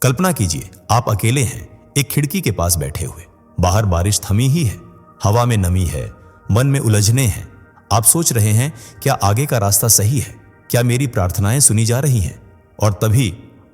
कल्पना कीजिए, आप अकेले हैं, एक खिड़की के पास बैठे हुए। बाहर बारिश थमी ही है, हवा में नमी है, मन में उलझने हैं। आप सोच रहे हैं, क्या आगे का रास्ता सही है? क्या मेरी प्रार्थनाएं सुनी जा रही हैं? और तभी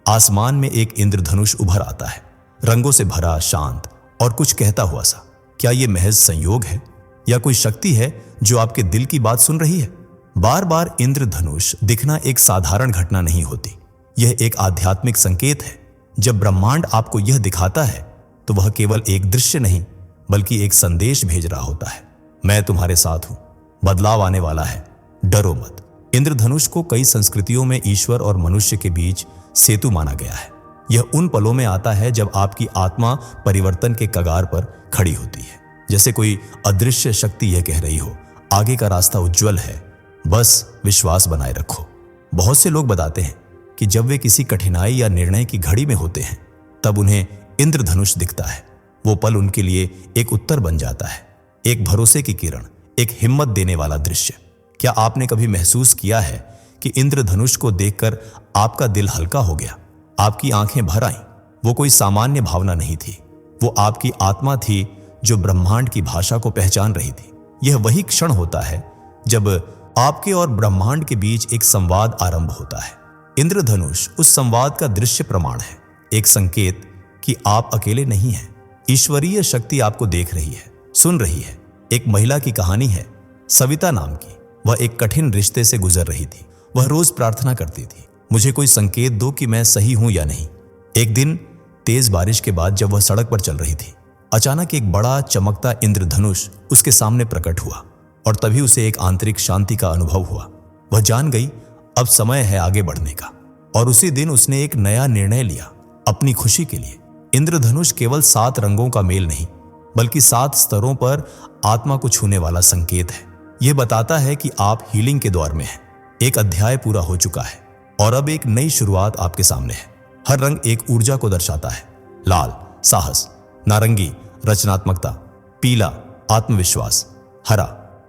आसमान में एक इंद्रधनुष उभर आता है, रंगों से भरा, शांत और कुछ कहता हुआ सा। क्या यह महज संयोग है या कोई शक्ति है जो आपके दिल की बात सुन रही है? बार बार इंद्रधनुष दिखना एक साधारण घटना नहीं होती। यह एक आध्यात्मिक संकेत है। जब ब्रह्मांड आपको यह दिखाता है तो वह केवल एक दृश्य नहीं बल्कि एक संदेश भेज रहा होता है। मैं तुम्हारे साथ हूं, बदलाव आने वाला है, डरो मत। इंद्रधनुष को कई संस्कृतियों में ईश्वर और मनुष्य के बीच सेतु माना गया है। यह उन पलों में आता है जब आपकी आत्मा परिवर्तन के कगार पर खड़ी होती है, जैसे कोई अदृश्य शक्ति यह कह रही हो, आगे का रास्ता उज्जवल है, बस विश्वास बनाए रखो। बहुत से लोग बताते हैं कि जब वे किसी कठिनाई या निर्णय की घड़ी में होते हैं तब उन्हें इंद्रधनुष दिखता है। वो पल उनके लिए एक उत्तर बन जाता है, एक भरोसे की किरण, एक हिम्मत देने वाला दृश्य। क्या आपने कभी महसूस किया है कि इंद्रधनुष को देखकर आपका दिल हल्का हो गया, आपकी आंखें भर आईं? वो कोई सामान्य भावना नहीं थी, वो आपकी आत्मा थी जो ब्रह्मांड की भाषा को पहचान रही थी। यह वही क्षण होता है जब आपके और ब्रह्मांड के बीच एक संवाद आरंभ होता है। इंद्रधनुष उस संवाद का दृश्य प्रमाण है, एक संकेत कि आप अकेले नहीं हैं। ईश्वरीय शक्ति आपको देख रही है, सुन रही है। एक महिला की कहानी है, सविता नाम की। वह एक कठिन रिश्ते से गुजर रही थी। वह रोज प्रार्थना करती थी, मुझे कोई संकेत दो कि मैं सही हूं या नहीं। एक दिन तेज बारिश के बाद जब वह सड़क पर चल रही थी, अचानक एक बड़ा चमकता इंद्रधनुष उसके सामने प्रकट हुआ और तभी उसे एक आंतरिक शांति का अनुभव हुआ। वह जान गई अब समय है आगे बढ़ने का। और उसी दिन उसने एक नया निर्णय लिया अपनी खुशी के लिए। इंद्रधनुष केवल 7 रंगों का मेल नहीं बल्कि 7 स्तरों पर आत्मा को छूने वाला संकेत है। यह बताता है कि आप हीलिंग के दौर में हैं। एक अध्याय पूरा हो चुका है और अब एक नई शुरुआत आपके सामने है। हर रंग एक ऊर्जा को दर्शाता है, लाल साहस, नारंगी रचनात्मकता, पीला आत्मविश्वास, हरा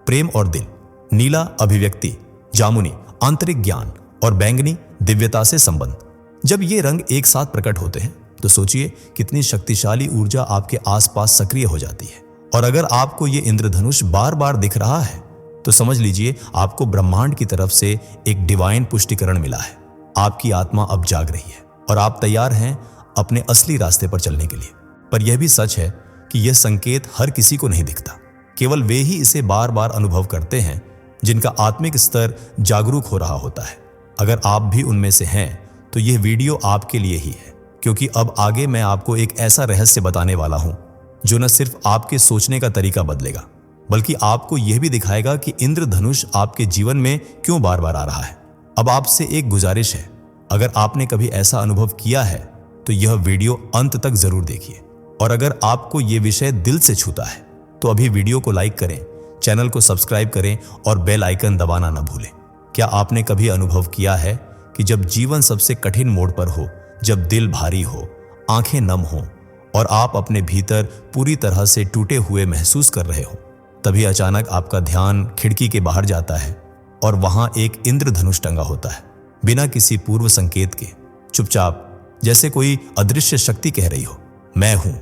प्रेम और दिल, नीला अभिव्यक्ति, जामुनी आंतरिक ज्ञान और बैंगनी दिव्यता से संबंध। जब ये रंग एक साथ प्रकट होते हैं तो सोचिए कितनी शक्तिशाली ऊर्जा आपके आसपास सक्रिय हो जाती है। और अगर आपको ये इंद्रधनुष बार बार दिख रहा है तो समझ लीजिए आपको ब्रह्मांड की तरफ से एक डिवाइन पुष्टिकरण मिला है। आपकी आत्मा अब जाग रही है और आप तैयार हैं अपने असली रास्ते पर चलने के लिए। पर यह भी सच है कि यह संकेत हर किसी को नहीं दिखता। केवल वे ही इसे बार बार अनुभव करते हैं जिनका आत्मिक स्तर जागरूक हो रहा होता है। अगर आप भी उनमें से हैं तो यह वीडियो आपके लिए ही है, क्योंकि अब आगे मैं आपको एक ऐसा रहस्य बताने वाला हूं जो न सिर्फ आपके सोचने का तरीका बदलेगा बल्कि आपको यह भी दिखाएगा कि इंद्रधनुष आपके जीवन में क्यों बार बार आ रहा है। अब आपसे एक गुजारिश है, अगर आपने कभी ऐसा अनुभव किया है तो यह वीडियो अंत तक जरूर देखिए। और अगर आपको यह विषय दिल से छूता है तो अभी वीडियो को लाइक करें, चैनल को सब्सक्राइब करें और बेल आइकन दबाना न भूलें। क्या आपने कभी अनुभव किया है कि जब जीवन सबसे कठिन मोड़ पर हो, जब दिल भारी हो, आंखें नम हो और आप अपने भीतर पूरी तरह से टूटे हुए महसूस कर रहे हो, तभी अचानक आपका ध्यान खिड़की के बाहर जाता है और वहां एक इंद्रधनुष टंगा होता है, बिना किसी पूर्व संकेत के, चुपचाप, जैसे कोई अदृश्य शक्ति कह रही हो, मैं हूं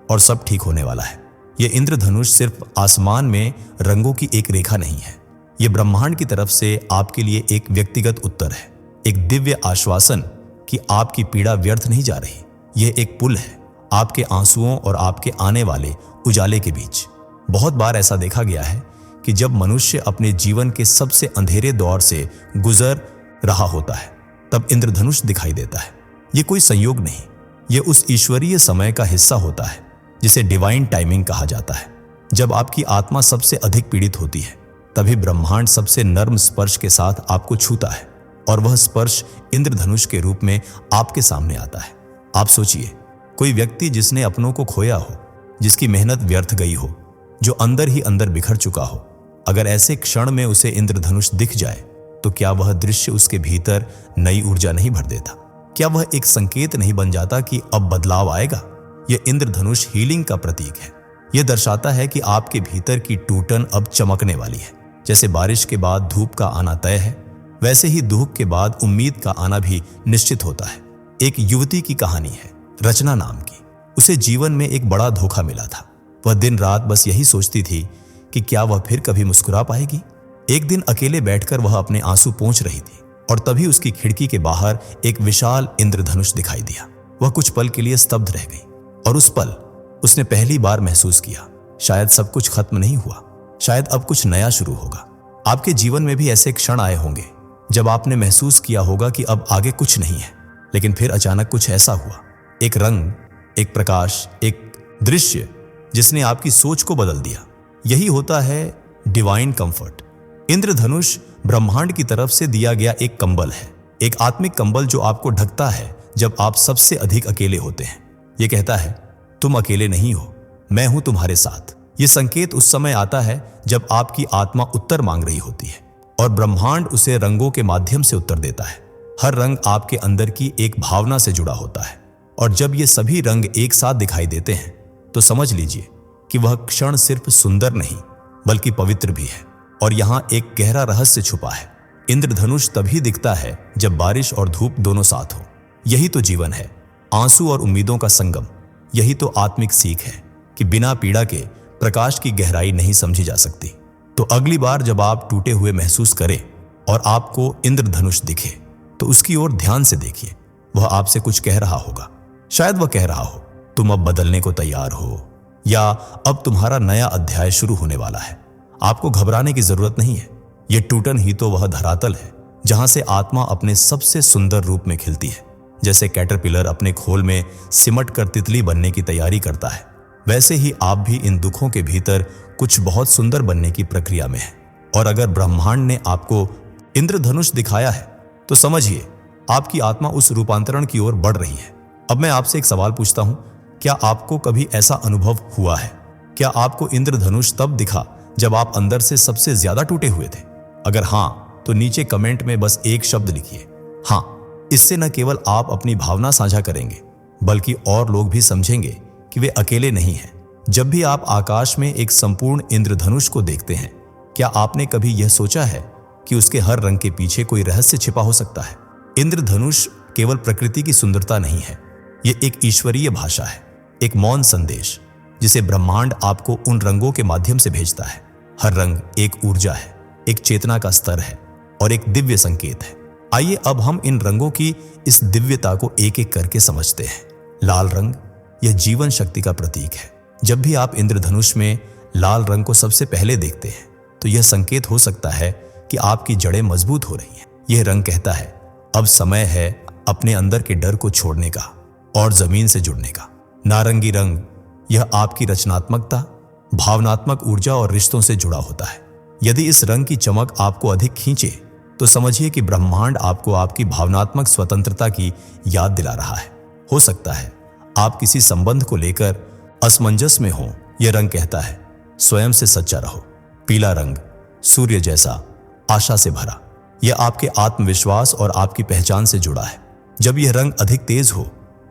और सब ठीक होने वाला है। यह इंद्रधनुष सिर्फ आसमान में रंगों की एक रेखा नहीं है, यह ब्रह्मांड की तरफ से आपके लिए एक व्यक्तिगत उत्तर है, एक दिव्य आश्वासन कि आपकी पीड़ा व्यर्थ नहीं जा रही। यह एक पुल है आपके आंसुओं और आपके आने वाले उजाले के बीच। बहुत बार ऐसा देखा गया है कि जब मनुष्य अपने जीवन के सबसे अंधेरे दौर से गुजर रहा होता है तब इंद्रधनुष दिखाई देता है। यह कोई संयोग नहीं, यह उस ईश्वरीय समय का हिस्सा होता है जिसे डिवाइन टाइमिंग कहा जाता है। जब आपकी आत्मा सबसे अधिक पीड़ित होती है तभी ब्रह्मांड सबसे नर्म स्पर्श के साथ आपको छूता है और वह स्पर्श इंद्रधनुष के रूप में आपके सामने आता है। आप सोचिए, कोई व्यक्ति जिसने अपनों को खोया हो, जिसकी मेहनत व्यर्थ गई हो, जो अंदर ही अंदर बिखर चुका हो, अगर ऐसे क्षण में उसे इंद्रधनुष दिख जाए तो क्या वह दृश्य उसके भीतर नई ऊर्जा नहीं भर देता? क्या वह एक संकेत नहीं बन जाता कि अब बदलाव आएगा? यह इंद्रधनुष हीलिंग का प्रतीक है। यह दर्शाता है कि आपके भीतर की टूटन अब चमकने वाली है। जैसे बारिश के बाद धूप का आना तय है, वैसे ही दुख के बाद उम्मीद का आना भी निश्चित होता है। एक युवती की कहानी है रचना नाम की। उसे जीवन में एक बड़ा धोखा मिला था। वह दिन रात बस यही सोचती थी कि क्या वह फिर कभी मुस्कुरा पाएगी। एक दिन अकेले बैठकर वह अपने आंसू पोंछ रही थी और तभी उसकी खिड़की के बाहर एक विशाल इंद्रधनुष दिखाई दिया। वह कुछ पल के लिए स्तब्ध रह गई और उस पल उसने पहली बार महसूस किया, शायद सब कुछ खत्म नहीं हुआ, शायद अब कुछ नया शुरू होगा। आपके जीवन में भी ऐसे क्षण आए होंगे जब आपने महसूस किया होगा कि अब आगे कुछ नहीं है, लेकिन फिर अचानक कुछ ऐसा हुआ, एक रंग, एक प्रकाश, एक दृश्य जिसने आपकी सोच को बदल दिया। यही होता है डिवाइन कंफर्ट। इंद्रधनुष ब्रह्मांड की तरफ से दिया गया एक कंबल है, एक आत्मिक कंबल जो आपको ढकता है जब आप सबसे अधिक अकेले होते हैं। यह कहता है, तुम अकेले नहीं हो, मैं हूं तुम्हारे साथ। यह संकेत उस समय आता है जब आपकी आत्मा उत्तर मांग रही होती है और ब्रह्मांड उसे रंगों के माध्यम से उत्तर देता है। हर रंग आपके अंदर की एक भावना से जुड़ा होता है और जब ये सभी रंग एक साथ दिखाई देते हैं तो समझ लीजिए कि वह क्षण सिर्फ सुंदर नहीं बल्कि पवित्र भी है। और यहां एक गहरा रहस्य छुपा है। इंद्रधनुष तभी दिखता है जब बारिश और धूप दोनों साथ हो। यही तो जीवन है, आंसू और उम्मीदों का संगम। यही तो आत्मिक सीख है कि बिना पीड़ा के प्रकाश की गहराई नहीं समझी जा सकती। तो अगली बार जब आप टूटे हुए महसूस करें और आपको इंद्रधनुष दिखे तो उसकी ओर ध्यान से देखिए। वह आपसे कुछ कह रहा होगा। शायद वह कह रहा हो, तुम अब बदलने को तैयार हो, या अब तुम्हारा नया अध्याय शुरू होने वाला है। आपको घबराने की जरूरत नहीं है। यह टूटन ही तो वह धरातल है जहां से आत्मा अपने सबसे सुंदर रूप में खिलती है। जैसे कैटरपिलर अपने खोल में सिमट कर तितली बनने की तैयारी करता है, वैसे ही आप भी इन दुखों के भीतर कुछ बहुत सुंदर बनने की प्रक्रिया में है। और अगर ब्रह्मांड ने आपको इंद्रधनुष दिखाया है तो समझिए आपकी आत्मा उस रूपांतरण की ओर बढ़ रही है। अब मैं आपसे एक सवाल पूछता हूं, क्या आपको कभी ऐसा अनुभव हुआ है? क्या आपको इंद्रधनुष तब दिखा जब आप अंदर से सबसे ज्यादा टूटे हुए थे? अगर हां, तो नीचे कमेंट में बस एक शब्द लिखिए, हां। इससे न केवल आप अपनी भावना साझा करेंगे बल्कि और लोग भी समझेंगे कि वे अकेले नहीं हैं। जब भी आप आकाश में एक संपूर्ण इंद्रधनुष को देखते हैं, क्या आपने कभी यह सोचा है कि उसके हर रंग के पीछे कोई रहस्य छिपा हो सकता है? इंद्रधनुष केवल प्रकृति की सुंदरता नहीं है, यह एक ईश्वरीय भाषा है, एक मौन संदेश जिसे ब्रह्मांड आपको उन रंगों के माध्यम से भेजता है। हर रंग एक ऊर्जा है, एक चेतना का स्तर है और एक दिव्य संकेत है। आइए अब हम इन रंगों की इस दिव्यता को एक एक करके समझते हैं। लाल रंग, यह जीवन शक्ति का प्रतीक है। जब भी आप इंद्रधनुष में लाल रंग को सबसे पहले देखते हैं तो यह संकेत हो सकता है कि आपकी जड़ें मजबूत हो रही हैं। यह रंग कहता है, अब समय है अपने अंदर के डर को छोड़ने का और जमीन से जुड़ने का। नारंगी रंग, यह आपकी रचनात्मकता, भावनात्मक ऊर्जा और रिश्तों से जुड़ा होता है। यदि इस रंग की चमक आपको अधिक खींचे तो समझिए कि ब्रह्मांड आपको आपकी भावनात्मक स्वतंत्रता की याद दिला रहा है। हो सकता है आप किसी संबंध को लेकर असमंजस में हो। यह रंग कहता है, स्वयं से सच्चा रहो। पीला रंग, सूर्य जैसा, आशा से भरा, यह आपके आत्मविश्वास और आपकी पहचान से जुड़ा है। जब यह रंग अधिक तेज हो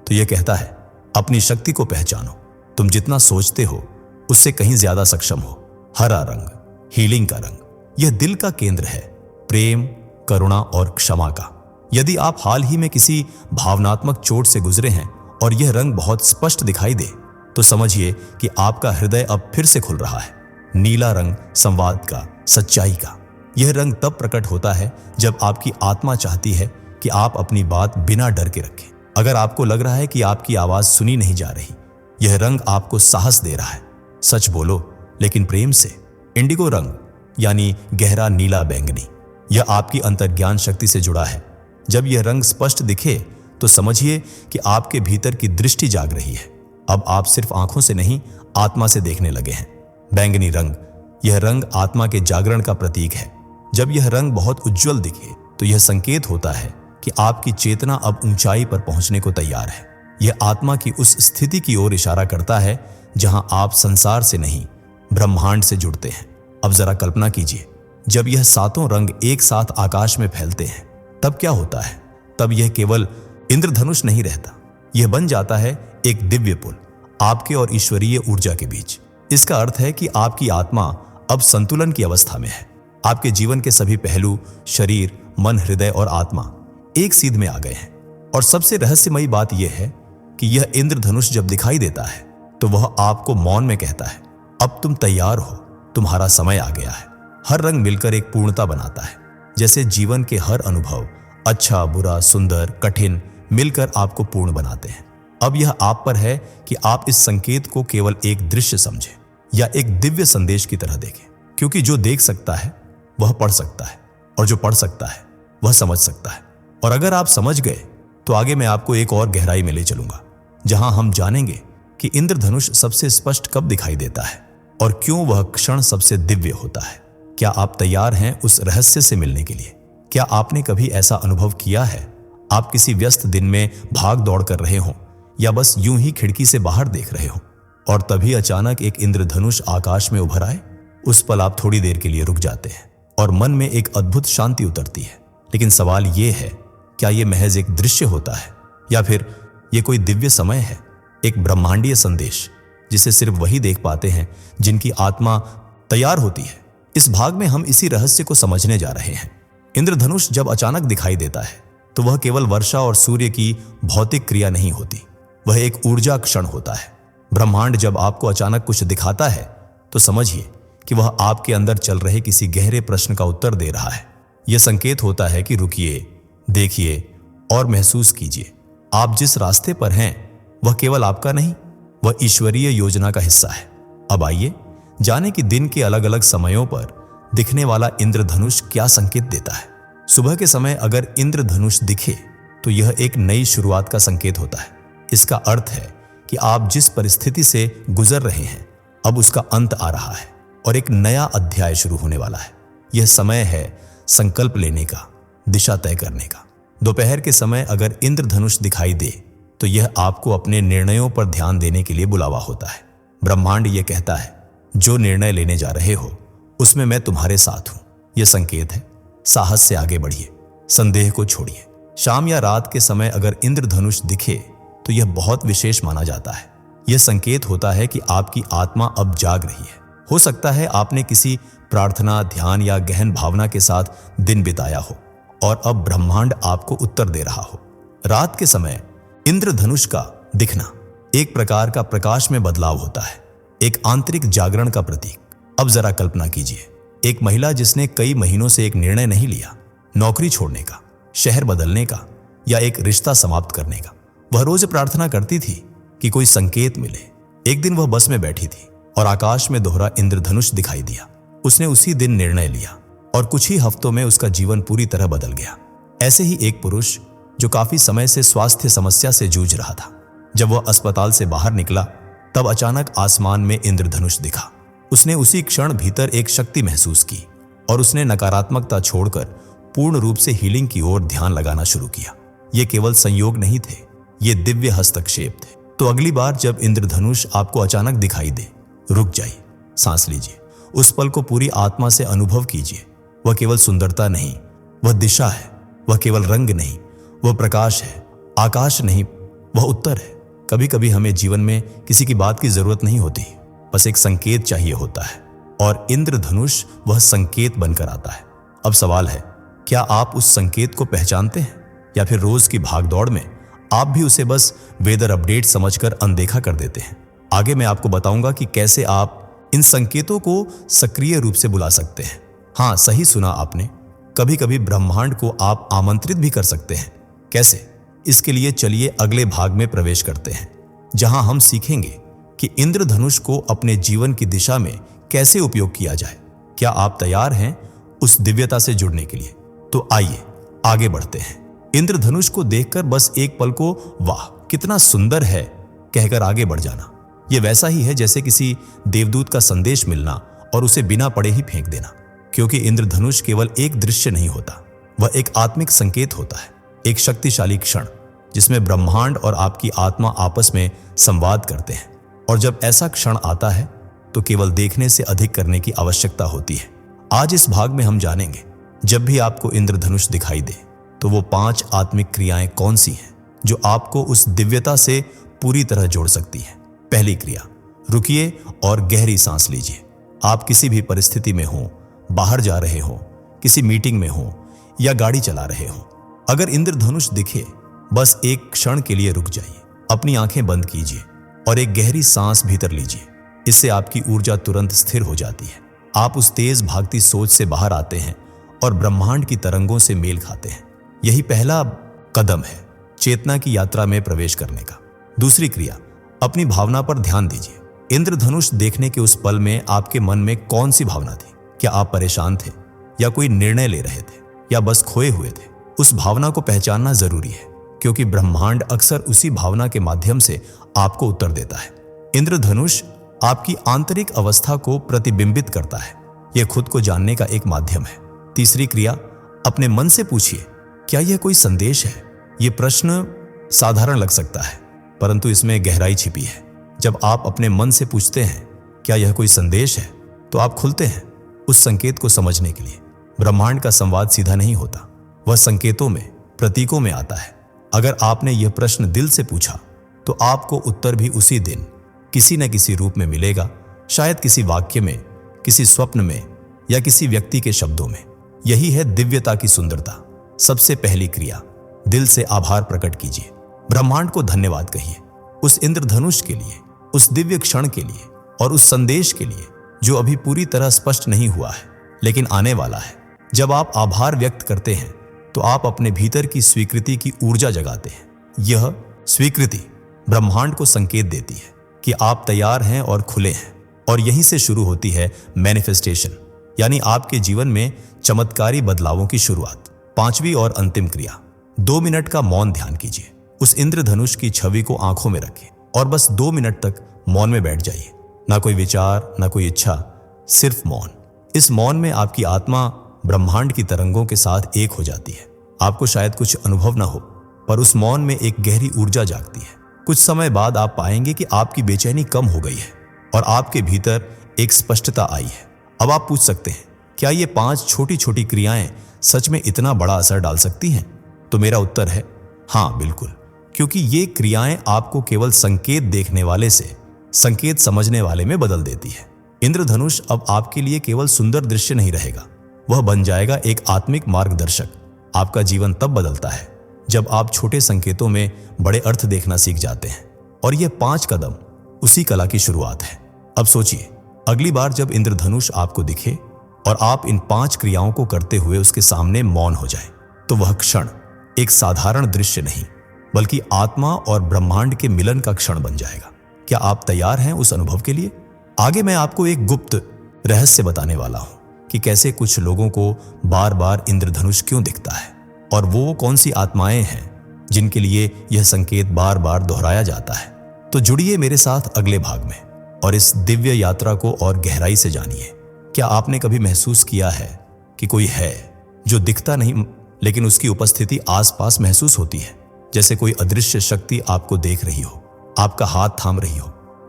तो यह कहता है, अपनी शक्ति को पहचानो, तुम जितना सोचते हो उससे कहीं ज्यादा सक्षम हो। हरा रंग, हीलिंग का रंग, यह दिल का केंद्र है, प्रेम, करुणा और क्षमा का। यदि आप हाल ही में किसी भावनात्मक चोट से गुजरे हैं और यह रंग बहुत स्पष्ट दिखाई दे तो समझिए कि आपका हृदय अब फिर से खुल रहा है। नीला रंग, संवाद का, सच्चाई का, यह रंग तब प्रकट होता है जब आपकी आत्मा चाहती है कि आप अपनी बात बिना डर के रखें। अगर आपको लग रहा है कि आपकी आवाज सुनी नहीं जा रही, यह रंग आपको साहस दे रहा है, सच बोलो लेकिन प्रेम से। इंडिगो रंग यानी गहरा नीला बैंगनी, यह आपकी अंतर्ज्ञान शक्ति से जुड़ा है। जब यह रंग स्पष्ट दिखे तो समझिए कि आपके भीतर की दृष्टि जाग रही है। अब आप सिर्फ आंखों से नहीं, आत्मा से देखने लगे हैं। बैंगनी रंग, यह रंग आत्मा के जागरण का प्रतीक है। जब यह रंग बहुत उज्जवल दिखे तो यह संकेत होता है कि आपकी चेतना अब ऊंचाई पर पहुंचने को तैयार है। यह आत्मा की उस स्थिति की ओर इशारा करता है जहां आप संसार से नहीं, ब्रह्मांड से जुड़ते हैं। अब जरा कल्पना कीजिए, जब यह सातों रंग एक साथ आकाश में फैलते हैं तब क्या होता है? तब यह केवल इंद्रधनुष नहीं रहता, यह बन जाता है एक दिव्य पुल आपके और ईश्वरीय ऊर्जा के बीच। इसका अर्थ है कि आपकी आत्मा अब संतुलन की अवस्था में है। आपके जीवन के सभी पहलू, शरीर, मन, हृदय और आत्मा एक सीध में आ गए हैं। और सबसे रहस्यमयी बात यह है कि यह इंद्रधनुष जब दिखाई देता है तो वह आपको मौन में कहता है, अब तुम तैयार हो, तुम्हारा समय आ गया है। हर रंग मिलकर एक पूर्णता बनाता है। जैसे जीवन के हर अनुभव, अच्छा, बुरा, सुंदर, कठिन, मिलकर आपको पूर्ण बनाते हैं। अब यह आप पर है कि आप इस संकेत को केवल एक दृश्य समझें या एक दिव्य संदेश की तरह देखें, क्योंकि जो देख सकता है वह पढ़ सकता है, और जो पढ़ सकता है वह समझ सकता है। और अगर आप समझ गए तो आगे मैं आपको एक और गहराई में ले चलूंगा, जहां हम जानेंगे कि इंद्रधनुष सबसे स्पष्ट कब दिखाई देता है और क्यों वह क्षण सबसे दिव्य होता है। क्या आप तैयार हैं उस रहस्य से मिलने के लिए? क्या आपने कभी ऐसा अनुभव किया है, आप किसी व्यस्त दिन में भाग दौड़ कर रहे हों या बस यूं ही खिड़की से बाहर देख रहे हों और तभी अचानक एक इंद्रधनुष आकाश में उभर आए? उस पल आप थोड़ी देर के लिए रुक जाते हैं और मन में एक अद्भुत शांति उतरती है। लेकिन सवाल यह है, क्या यह महज एक दृश्य होता है या फिर यह कोई दिव्य समय है, एक ब्रह्मांडीय संदेश जिसे सिर्फ वही देख पाते हैं जिनकी आत्मा तैयार होती है? इस भाग में हम इसी रहस्य को समझने जा रहे हैं। इंद्रधनुष जब अचानक दिखाई देता है तो वह केवल वर्षा और सूर्य की भौतिक क्रिया नहीं होती, वह एक ऊर्जा क्षण होता है। ब्रह्मांड जब आपको अचानक कुछ दिखाता है तो समझिए कि वह आपके अंदर चल रहे किसी गहरे प्रश्न का उत्तर दे रहा है। यह संकेत होता है कि रुकिए, देखिए और महसूस कीजिए। आप जिस रास्ते पर हैं वह केवल आपका नहीं, वह ईश्वरीय योजना का हिस्सा है। अब आइए जाने कि दिन के अलग अलग समयों पर दिखने वाला इंद्रधनुष क्या संकेत देता है। सुबह के समय अगर इंद्रधनुष दिखे तो यह एक नई शुरुआत का संकेत होता है। इसका अर्थ है कि आप जिस परिस्थिति से गुजर रहे हैं अब उसका अंत आ रहा है और एक नया अध्याय शुरू होने वाला है। यह समय है संकल्प लेने का, दिशा तय करने का। दोपहर के समय अगर इंद्रधनुष दिखाई दे तो यह आपको अपने निर्णयों पर ध्यान देने के लिए बुलावा होता है। ब्रह्मांड यह कहता है, जो निर्णय लेने जा रहे हो उसमें मैं तुम्हारे साथ हूं। यह संकेत है, साहस से आगे बढ़िए, संदेह को छोड़िए। शाम या रात के समय अगर इंद्रधनुष दिखे तो यह बहुत विशेष माना जाता है। यह संकेत होता है कि आपकी आत्मा अब जाग रही है। हो सकता है आपने किसी प्रार्थना, ध्यान या गहन भावना के साथ दिन बिताया हो और अब ब्रह्मांड आपको उत्तर दे रहा हो। रात के समय इंद्रधनुष का दिखना एक प्रकार का प्रकाश में बदलाव होता है, एक आंतरिक जागरण का प्रतीक। अब जरा कल्पना कीजिए, एक महिला जिसने कई महीनों से एक निर्णय नहीं लिया, नौकरी छोड़ने का, शहर बदलने का या एक रिश्ता समाप्त करने का। वह रोज प्रार्थना करती थी कि कोई संकेत मिले। एक दिन वह बस में बैठी थी और आकाश में दोहरा इंद्रधनुष दिखाई दिया। उसने उसी दिन निर्णय लिया और कुछ ही हफ्तों में उसका जीवन पूरी तरह बदल गया। ऐसे ही एक पुरुष जो काफी समय से स्वास्थ्य समस्या से जूझ रहा था, जब वह अस्पताल से बाहर निकला तब अचानक आसमान में इंद्रधनुष दिखा। उसने उसी क्षण भीतर एक शक्ति महसूस की और उसने नकारात्मकता छोड़कर पूर्ण रूप से हीलिंग की ओर ध्यान लगाना शुरू किया। ये केवल संयोग नहीं थे, ये दिव्य हस्तक्षेप थे। तो अगली बार जब इंद्रधनुष आपको अचानक दिखाई दे, रुक जाइए, सांस लीजिए, उस पल को पूरी आत्मा से अनुभव कीजिए। वह केवल सुंदरता नहीं, वह दिशा है। वह केवल रंग नहीं, वह प्रकाश है। आकाश नहीं, वह उत्तर है। कभी कभी हमें जीवन में किसी की बात की जरूरत नहीं होती, बस एक संकेत चाहिए होता है और इंद्रधनुष वह संकेत बनकर आता है। अब सवाल है, क्या आप उस संकेत को पहचानते हैं या फिर रोज की भागदौड़ में आप भी उसे बस वेदर अपडेट समझकर अनदेखा कर देते हैं? आगे मैं आपको बताऊंगा कि कैसे आप इन संकेतों को सक्रिय रूप से बुला सकते हैं। हाँ, सही सुना आपने। कभी कभी ब्रह्मांड को आप आमंत्रित भी कर सकते हैं। कैसे? इसके लिए चलिए अगले भाग में प्रवेश करते हैं, जहां हम सीखेंगे कि इंद्रधनुष को अपने जीवन की दिशा में कैसे उपयोग किया जाए। क्या आप तैयार हैं उस दिव्यता से जुड़ने के लिए? तो आइए आगे बढ़ते हैं। इंद्रधनुष को देखकर बस एक पल को वाह कितना सुंदर है कहकर आगे बढ़ जाना, यह वैसा ही है जैसे किसी देवदूत का संदेश मिलना और उसे बिना पढ़े ही फेंक देना। क्योंकि इंद्रधनुष केवल एक दृश्य नहीं होता, वह एक आत्मिक संकेत होता है, एक शक्तिशाली क्षण जिसमें ब्रह्मांड और आपकी आत्मा आपस में संवाद करते हैं। और जब ऐसा क्षण आता है तो केवल देखने से अधिक करने की आवश्यकता होती है। आज इस भाग में हम जानेंगे, जब भी आपको इंद्रधनुष दिखाई दे तो वो 5 आत्मिक क्रियाएं कौन सी हैं जो आपको उस दिव्यता से पूरी तरह जोड़ सकती हैं। पहली क्रिया, रुकिए और गहरी सांस लीजिए। आप किसी भी परिस्थिति में हो, बाहर जा रहे हो, किसी मीटिंग में हो या गाड़ी चला रहे हो, अगर इंद्रधनुष दिखे बस एक क्षण के लिए रुक जाइए। अपनी आंखें बंद कीजिए और एक गहरी सांस भीतर लीजिए। इससे आपकी ऊर्जा तुरंत स्थिर हो जाती है। आप उस तेज भागती सोच से बाहर आते हैं और ब्रह्मांड की तरंगों से मेल खाते हैं। यही पहला कदम है चेतना की यात्रा में प्रवेश करने का। दूसरी क्रिया, अपनी भावना पर ध्यान दीजिए। इंद्रधनुष देखने के उस पल में आपके मन में कौन सी भावना थी? क्या आप परेशान थे, या कोई निर्णय ले रहे थे, या बस खोए हुए थे? उस भावना को पहचानना जरूरी है, क्योंकि ब्रह्मांड अक्सर उसी भावना के माध्यम से आपको उत्तर देता है। इंद्रधनुष आपकी आंतरिक अवस्था को प्रतिबिंबित करता है। यह खुद को जानने का एक माध्यम है। तीसरी क्रिया, अपने मन से पूछिए, क्या यह कोई संदेश है? यह प्रश्न साधारण लग सकता है, परंतु इसमें गहराई छिपी है। जब आप अपने मन से पूछते हैं, क्या यह कोई संदेश है, तो आप खुलते हैं उस संकेत को समझने के लिए। ब्रह्मांड का संवाद सीधा नहीं होता, वह संकेतों में, प्रतीकों में आता है। अगर आपने यह प्रश्न दिल से पूछा, तो आपको उत्तर भी उसी दिन किसी न किसी रूप में मिलेगा। शायद किसी वाक्य में, किसी स्वप्न में, या किसी व्यक्ति के शब्दों में। यही है दिव्यता की सुंदरता। सबसे पहली क्रिया, दिल से आभार प्रकट कीजिए। ब्रह्मांड को धन्यवाद कहिए, उस इंद्रधनुष के लिए, उस दिव्य क्षण के लिए और उस संदेश के लिए जो अभी पूरी तरह स्पष्ट नहीं हुआ है, लेकिन आने वाला है। जब आप आभार व्यक्त करते हैं, तो आप अपने भीतर की स्वीकृति की ऊर्जा जगाते हैं। यह स्वीकृति ब्रह्मांड को संकेत देती है कि आप तैयार हैं और खुले हैं। और यहीं से शुरू होती है मैनिफेस्टेशन, यानी आपके जीवन में चमत्कारी बदलावों की शुरुआत। पांचवी और अंतिम क्रिया, 2 मिनट का मौन ध्यान कीजिए। उस इंद्रधनुष की छवि को आंखों में रखिए और बस 2 मिनट तक मौन में बैठ जाइए। ना कोई विचार, ना कोई इच्छा, सिर्फ मौन। इस मौन में आपकी आत्मा ब्रह्मांड की तरंगों के साथ एक हो जाती है। आपको शायद कुछ अनुभव ना हो, पर उस मौन में एक गहरी ऊर्जा जागती है। कुछ समय बाद आप पाएंगे कि आपकी बेचैनी कम हो गई है और आपके भीतर एक स्पष्टता आई है। अब आप पूछ सकते हैं, क्या ये 5 छोटी छोटी क्रियाएं सच में इतना बड़ा असर डाल सकती हैं? तो मेरा उत्तर है हाँ, बिल्कुल। क्योंकि ये क्रियाएं आपको केवल संकेत देखने वाले से संकेत समझने वाले में बदल देती है। इंद्रधनुष अब आपके लिए केवल सुंदर दृश्य नहीं रहेगा, वह बन जाएगा एक आत्मिक मार्गदर्शक। आपका जीवन तब बदलता है जब आप छोटे संकेतों में बड़े अर्थ देखना सीख जाते हैं। और यह 5 कदम उसी कला की शुरुआत है। अब सोचिए, अगली बार जब इंद्रधनुष आपको दिखे और आप इन 5 क्रियाओं को करते हुए उसके सामने मौन हो जाए, तो वह क्षण एक साधारण दृश्य नहीं, बल्कि आत्मा और ब्रह्मांड के मिलन का क्षण बन जाएगा। क्या आप तैयार हैं उस अनुभव के लिए? आगे मैं आपको एक गुप्त रहस्य बताने वाला हूं कि कैसे कुछ लोगों को बार बार इंद्रधनुष क्यों दिखता है, और वो कौन सी आत्माएं हैं जिनके लिए यह संकेत बार बार दोहराया जाता है। तो जुड़िए मेरे साथ अगले भाग में और इस दिव्य यात्रा को और गहराई से जानिए। क्या आपने कभी महसूस किया है कि कोई है जो दिखता नहीं, लेकिन उसकी उपस्थिति आसपास महसूस होती है? जैसे कोई अदृश्य शक्ति आपको देख रही हो, आपका हाथ थाम रही हो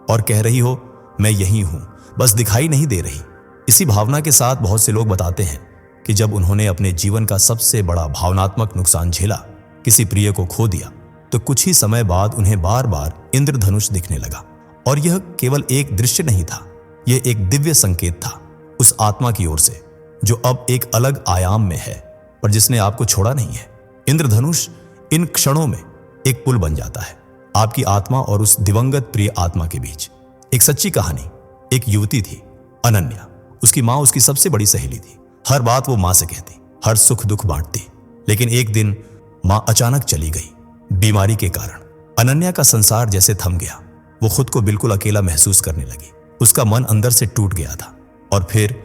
और कह रही हो, मैं यहीं हूं, बस दिखाई नहीं दे रही। इसी भावना के साथ बहुत से लोग बताते हैं कि जब उन्होंने अपने जीवन का सबसे बड़ा भावनात्मक नुकसान झेला, किसी प्रिय को खो दिया, तो कुछ ही समय बाद उन्हें बार बार इंद्रधनुष दिखने लगा। और यह केवल एक दृश्य नहीं था, यह एक दिव्य संकेत था उस आत्मा की ओर से जो अब एक अलग आयाम में है, पर जिसने आपको छोड़ा नहीं है। इंद्रधनुष इन क्षणों में एक पुल बन जाता है आपकी आत्मा और उस दिवंगत प्रिय आत्मा के बीच। एक सच्ची कहानी, एक युवती थी अनन्या। उसकी माँ उसकी सबसे बड़ी सहेली थी। हर बात वो माँ से कहती, हर सुख दुख बांटती। लेकिन एक दिन माँ अचानक चली गई, बीमारी के कारण। अनन्या का संसार जैसे थम गया। वो खुद को बिल्कुल अकेला महसूस करने लगी। उसका मन अंदर से टूट गया था। और फिर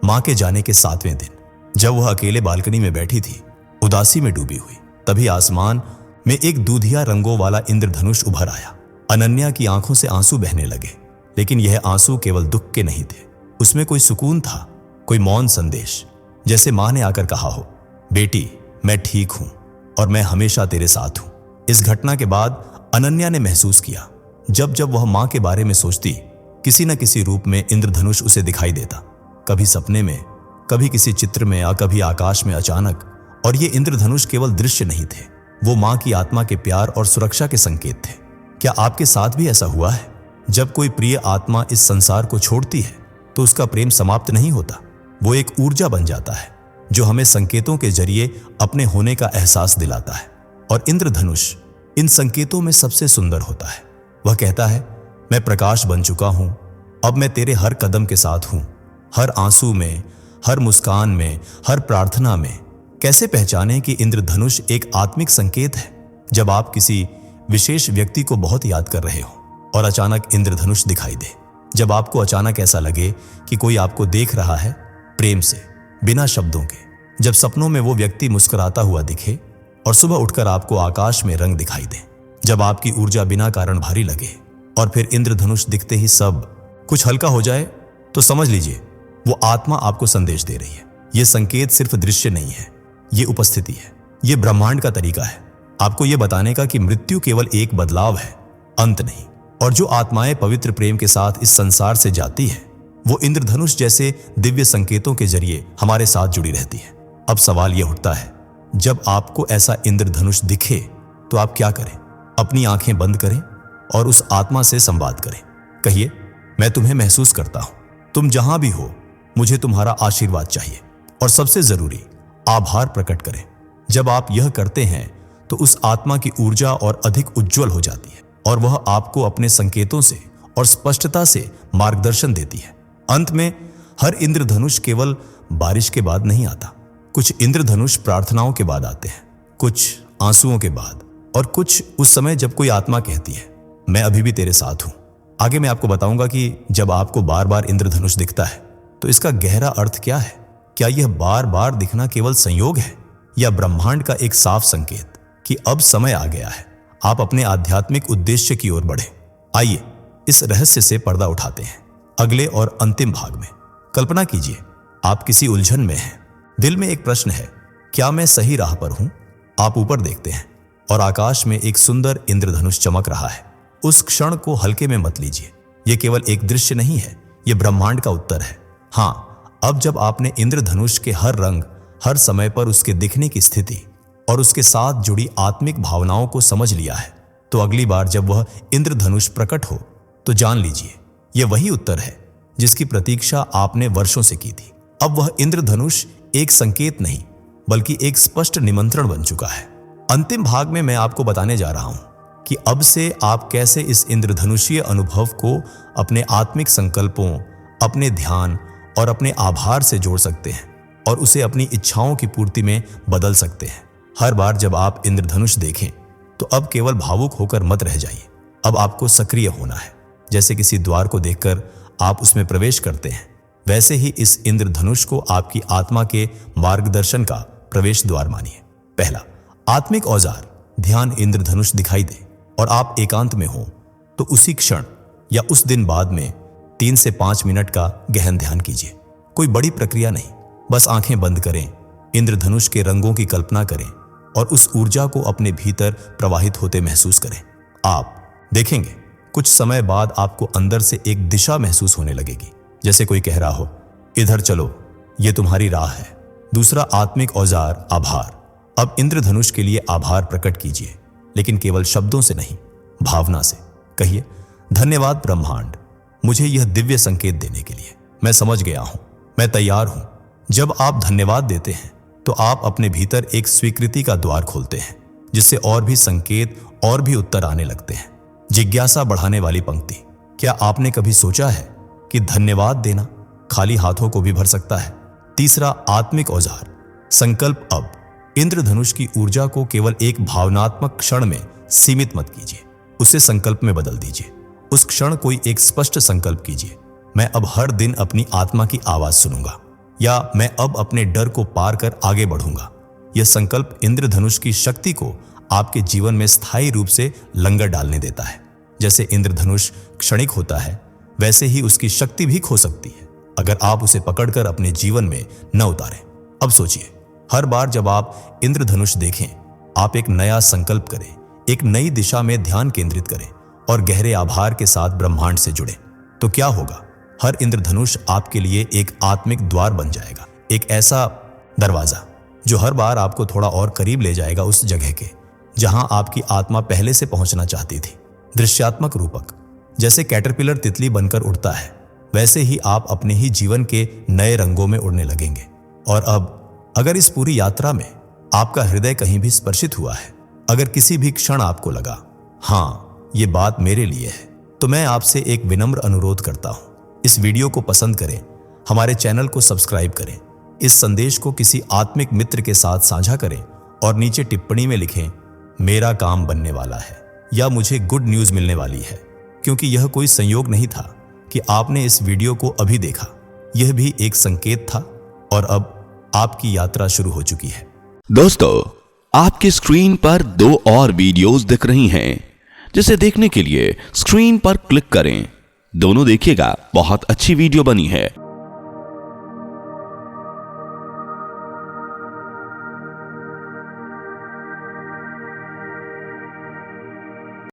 माँ के जाने के 7वें दिन, जब वह अकेले बालकनी में बैठी थी, उदासी में डूबी हुई, तभी आसमान में एक दूधिया रंगों वाला इंद्रधनुष उभर आया। अनन्या की आंखों से आंसू बहने लगे, लेकिन यह आंसू केवल दुख के नहीं थे। उसमें कोई सुकून था, कोई मौन संदेश, जैसे माँ ने आकर कहा हो, बेटी मैं ठीक हूं और मैं हमेशा तेरे साथ हूं। इस घटना के बाद अनन्या ने महसूस किया, जब जब वह माँ के बारे में सोचती, किसी न किसी रूप में इंद्रधनुष उसे दिखाई देता। कभी सपने में, कभी किसी चित्र में, या कभी आकाश में अचानक। और ये इंद्रधनुष केवल दृश्य नहीं थे, वो माँ की आत्मा के प्यार और सुरक्षा के संकेत थे। क्या आपके साथ भी ऐसा हुआ है? जब कोई प्रिय आत्मा इस संसार को छोड़ती है, तो उसका प्रेम समाप्त नहीं होता, वो एक ऊर्जा बन जाता है जो हमें संकेतों के जरिए अपने होने का एहसास दिलाता है। और इंद्रधनुष इन संकेतों में सबसे सुंदर होता है। वह कहता है, मैं प्रकाश बन चुका हूं, अब मैं तेरे हर कदम के साथ हूं, हर आंसू में, हर मुस्कान में, हर प्रार्थना में। कैसे पहचानें कि इंद्रधनुष एक आत्मिक संकेत है? जब आप किसी विशेष व्यक्ति को बहुत याद कर रहे हो और अचानक इंद्रधनुष दिखाई दे, जब आपको अचानक ऐसा लगे कि कोई आपको देख रहा है प्रेम से, बिना शब्दों के, जब सपनों में वो व्यक्ति मुस्कुराता हुआ दिखे और सुबह उठकर आपको आकाश में रंग दिखाई दे, जब आपकी ऊर्जा बिना कारण भारी लगे और फिर इंद्रधनुष दिखते ही सब कुछ हल्का हो जाए, तो समझ लीजिए वो आत्मा आपको संदेश दे रही है। ये संकेत सिर्फ दृश्य नहीं है, ये उपस्थिति है, ये ब्रह्मांड का तरीका है आपको ये बताने का कि मृत्यु केवल एक बदलाव है, अंत नहीं। और जो आत्माएं पवित्र प्रेम के साथ इस संसार से जाती है, वो इंद्रधनुष जैसे दिव्य संकेतों के जरिए हमारे साथ जुड़ी रहती है। अब सवाल यह उठता है, जब आपको ऐसा इंद्रधनुष दिखे तो आप क्या करें? अपनी आंखें बंद करें और उस आत्मा से संवाद करें। कहिए, मैं तुम्हें महसूस करता हूं, तुम जहां भी हो, मुझे तुम्हारा आशीर्वाद चाहिए। और सबसे जरूरी, आभार प्रकट करें। जब आप यह करते हैं तो उस आत्मा की ऊर्जा और अधिक उज्जवल हो जाती है और वह आपको अपने संकेतों से और स्पष्टता से मार्गदर्शन देती है। अंत में, हर इंद्रधनुष केवल बारिश के बाद नहीं आता। कुछ इंद्रधनुष प्रार्थनाओं के बाद आते हैं, कुछ आंसुओं के बाद, और कुछ उस समय जब कोई आत्मा कहती है, मैं अभी भी तेरे साथ हूं। आगे मैं आपको बताऊंगा कि जब आपको बार बार इंद्रधनुष दिखता है तो इसका गहरा अर्थ क्या है। क्या यह बार बार दिखना केवल संयोग है या ब्रह्मांड का एक साफ संकेत कि अब समय आ गया है, आप अपने आध्यात्मिक उद्देश्य की ओर बढ़े? आइए इस रहस्य से पर्दा उठाते हैं। अगले और अंतिम भाग में कल्पना कीजिए, आप किसी उलझन में हैं। दिल में एक प्रश्न है, क्या मैं सही राह पर हूं? आप ऊपर देखते हैं और आकाश में एक सुंदर इंद्रधनुष चमक रहा है। उस क्षण को हल्के में मत लीजिए, यह केवल एक दृश्य नहीं है, यह ब्रह्मांड का उत्तर है। हां, अब जब आपने इंद्रधनुष के हर रंग, हर समय पर उसके दिखने की स्थिति और उसके साथ जुड़ी आत्मिक भावनाओं को समझ लिया है, तो अगली बार जब वह इंद्रधनुष प्रकट हो तो जान लीजिए यह वही उत्तर है जिसकी प्रतीक्षा आपने वर्षों से की थी। अब वह इंद्रधनुष एक संकेत नहीं बल्कि एक स्पष्ट निमंत्रण बन चुका है। अंतिम भाग में मैं आपको बताने जा रहा हूं कि अब से आप कैसे इस इंद्रधनुषीय अनुभव को अपने आत्मिक संकल्पों, अपने ध्यान और अपने आभार से जोड़ सकते हैं और उसे अपनी इच्छाओं की पूर्ति में बदल सकते हैं। हर बार जब आप इंद्रधनुष देखें तो अब केवल भावुक होकर मत रह जाइए, अब आपको सक्रिय होना है। जैसे किसी द्वार को देखकर आप उसमें प्रवेश करते हैं, वैसे ही इस इंद्रधनुष को आपकी आत्मा के मार्गदर्शन का प्रवेश द्वार मानिए। पहला आत्मिक औजार, ध्यान इंद्रधनुष दिखाई दे और आप एकांत में हो तो उसी क्षण या उस दिन बाद में 3 से 5 मिनट का गहन ध्यान कीजिए। कोई बड़ी प्रक्रिया नहीं, बस आंखें बंद करें, इंद्रधनुष के रंगों की कल्पना करें और उस ऊर्जा को अपने भीतर प्रवाहित होते महसूस करें। आप देखेंगे कुछ समय बाद आपको अंदर से एक दिशा महसूस होने लगेगी, जैसे कोई कह रहा हो, इधर चलो, ये तुम्हारी राह है। दूसरा आत्मिक औजार, आभार। अब इंद्रधनुष के लिए आभार प्रकट कीजिए, लेकिन केवल शब्दों से नहीं, भावना से। कहिए, धन्यवाद ब्रह्मांड, मुझे यह दिव्य संकेत देने के लिए। मैं समझ गया हूं, मैं तैयार हूं। जब आप धन्यवाद देते हैं तो आप अपने भीतर एक स्वीकृति का द्वार खोलते हैं, जिससे और भी संकेत और भी उत्तर आने लगते हैं। जिज्ञासा बढ़ाने वाली पंक्ति, क्या आपने कभी सोचा है कि धन्यवाद देना खाली हाथों को भी भर सकता है? तीसरा आत्मिक औजार, संकल्प। अब इंद्रधनुष की ऊर्जा को केवल एक भावनात्मक क्षण में सीमित मत कीजिए, उसे संकल्प में बदल दीजिए। उस क्षण कोई एक स्पष्ट संकल्प कीजिए, मैं अब हर दिन अपनी आत्मा की आवाज सुनूंगा, या मैं अब अपने डर को पार कर आगे बढ़ूंगा। यह संकल्प इंद्रधनुष की शक्ति को आपके जीवन में स्थायी रूप से लंगर डालने देता है। जैसे इंद्रधनुष क्षणिक होता है, वैसे ही उसकी शक्ति भी खो सकती है अगर आप उसे पकड़कर अपने जीवन में न उतारें। अब सोचिए, हर बार जब आप इंद्रधनुष देखें, आप एक नया संकल्प करें, एक नई दिशा में ध्यान केंद्रित करें और गहरे आभार के साथ ब्रह्मांड से जुड़े। तो क्या होगा? हर इंद्रधनुष आपके लिए एक आत्मिक द्वार बन जाएगा, एक ऐसा दरवाजा जो हर बार आपको थोड़ा और करीब ले जाएगा उस जगह के जहां आपकी आत्मा पहले से पहुंचना चाहती थी। दृश्यात्मक रूपक, जैसे कैटरपिलर तितली बनकर उड़ता है, वैसे ही आप अपने ही जीवन के नए रंगों में उड़ने लगेंगे। और अब अगर इस पूरी यात्रा में आपका हृदय कहीं भी स्पर्शित हुआ है अगर किसी भी क्षण आपको लगा हाँ ये बात मेरे लिए है, तो मैं आपसे एक विनम्र अनुरोध करता हूं, इस वीडियो को पसंद करें, हमारे चैनल को सब्सक्राइब करें, इस संदेश को किसी आत्मिक मित्र के साथ साझा करें और नीचे टिप्पणी में लिखें मेरा काम बनने वाला है या मुझे गुड न्यूज मिलने वाली है, क्योंकि यह कोई संयोग नहीं था कि आपने इस वीडियो को अभी देखा। यह भी एक संकेत था और अब आपकी यात्रा शुरू हो चुकी है। दोस्तों, आपकी स्क्रीन पर 2 और वीडियोस दिख रही हैं, जिसे देखने के लिए स्क्रीन पर क्लिक करें। दोनों देखिएगा, बहुत अच्छी वीडियो बनी है।